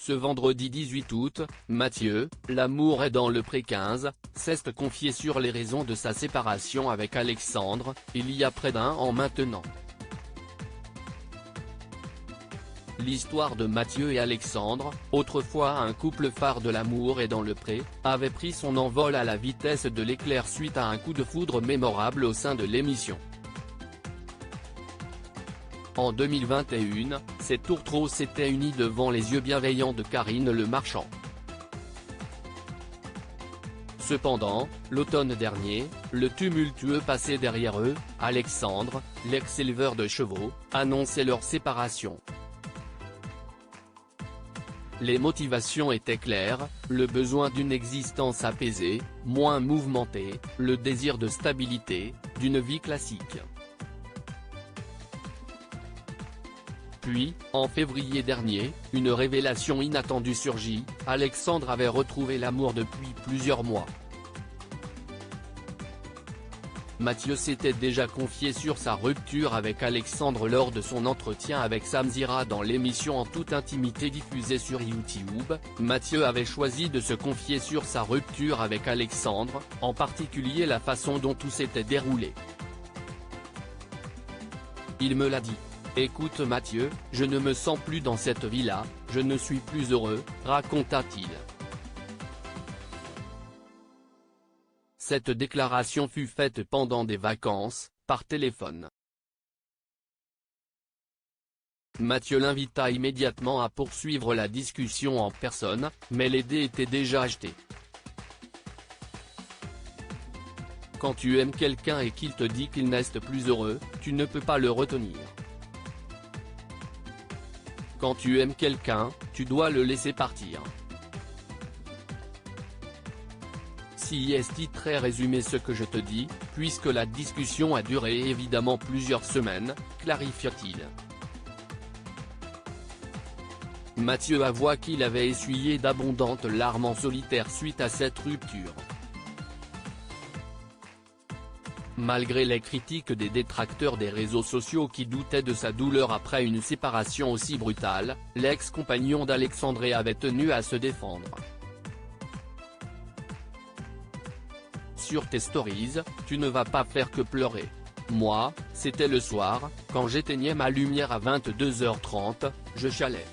Ce vendredi 18 août, Mathieu, l'amour est dans le pré 15, s'est confié sur les raisons de sa séparation avec Alexandre, il y a près d'un an maintenant. L'histoire de Mathieu et Alexandre, autrefois un couple phare de l'amour est dans le pré, avait pris son envol à la vitesse de l'éclair suite à un coup de foudre mémorable au sein de l'émission. En 2021, ces tourtereaux s'étaient unis devant les yeux bienveillants de Karine Le Marchand. Cependant, l'automne dernier, le tumultueux passé derrière eux, Alexandre, l'ex-éleveur de chevaux, annonçait leur séparation. Les motivations étaient claires, le besoin d'une existence apaisée, moins mouvementée, le désir de stabilité, d'une vie classique. Puis, en février dernier, une révélation inattendue surgit, Alexandre avait retrouvé l'amour depuis plusieurs mois. Mathieu s'était déjà confié sur sa rupture avec Alexandre lors de son entretien avec Samzira dans l'émission En toute intimité diffusée sur YouTube. Mathieu avait choisi de se confier sur sa rupture avec Alexandre, en particulier la façon dont tout s'était déroulé. Il me l'a dit. Écoute Mathieu, je ne me sens plus dans cette vie-là, je ne suis plus heureux, raconta-t-il. Cette déclaration fut faite pendant des vacances, par téléphone. Mathieu l'invita immédiatement à poursuivre la discussion en personne, mais les dés étaient déjà achetés. Quand tu aimes quelqu'un et qu'il te dit qu'il n'est plus heureux, tu ne peux pas le retenir. Quand tu aimes quelqu'un, tu dois le laisser partir. Si est très résumé ce que je te dis, puisque la discussion a duré évidemment plusieurs semaines, clarifia-t-il. Mathieu avoua qu'il avait essuyé d'abondantes larmes en solitaire suite à cette rupture. Malgré les critiques des détracteurs des réseaux sociaux qui doutaient de sa douleur après une séparation aussi brutale, l'ex-compagnon d'Alexandre avait tenu à se défendre. Sur tes stories, tu ne vas pas faire que pleurer. Moi, c'était le soir, quand j'éteignais ma lumière à 22h30, je chialais.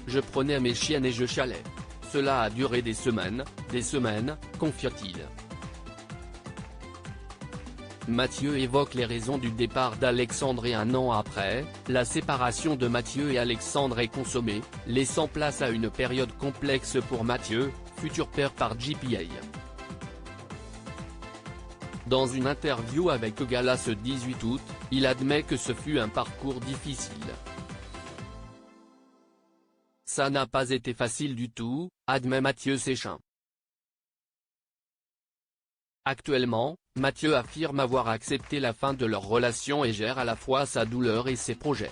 Je prenais mes chiennes et je chialais. Cela a duré des semaines, confia-t-il. Mathieu évoque les raisons du départ d'Alexandre et un an après, la séparation de Mathieu et Alexandre est consommée, laissant place à une période complexe pour Mathieu, futur père par JPA. Dans une interview avec Gala ce 18 août, il admet que ce fut un parcours difficile. Ça n'a pas été facile du tout, admet Mathieu Séchin. Actuellement, Mathieu affirme avoir accepté la fin de leur relation et gère à la fois sa douleur et ses projets.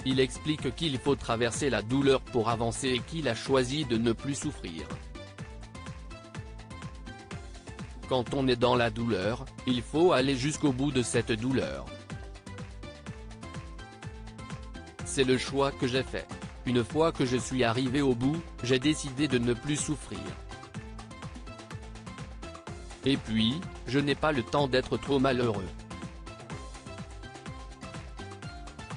Il explique qu'il faut traverser la douleur pour avancer et qu'il a choisi de ne plus souffrir. Quand on est dans la douleur, il faut aller jusqu'au bout de cette douleur. C'est le choix que j'ai fait. Une fois que je suis arrivé au bout, j'ai décidé de ne plus souffrir. Et puis, je n'ai pas le temps d'être trop malheureux.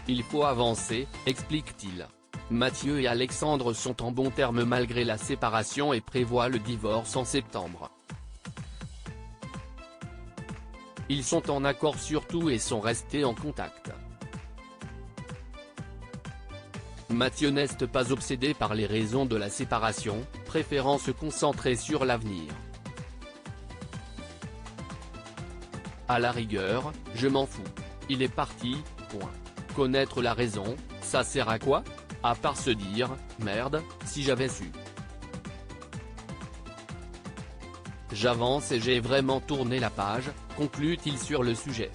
Il faut avancer, explique-t-il. Mathieu et Alexandre sont en bons termes malgré la séparation et prévoient le divorce en septembre. Ils sont en accord sur tout et sont restés en contact. Mathieu n'est pas obsédé par les raisons de la séparation, préférant se concentrer sur l'avenir. À la rigueur, je m'en fous. Il est parti, point. Connaître la raison, ça sert à quoi? À part se dire, merde, si j'avais su. J'avance et j'ai vraiment tourné la page, conclut-il sur le sujet.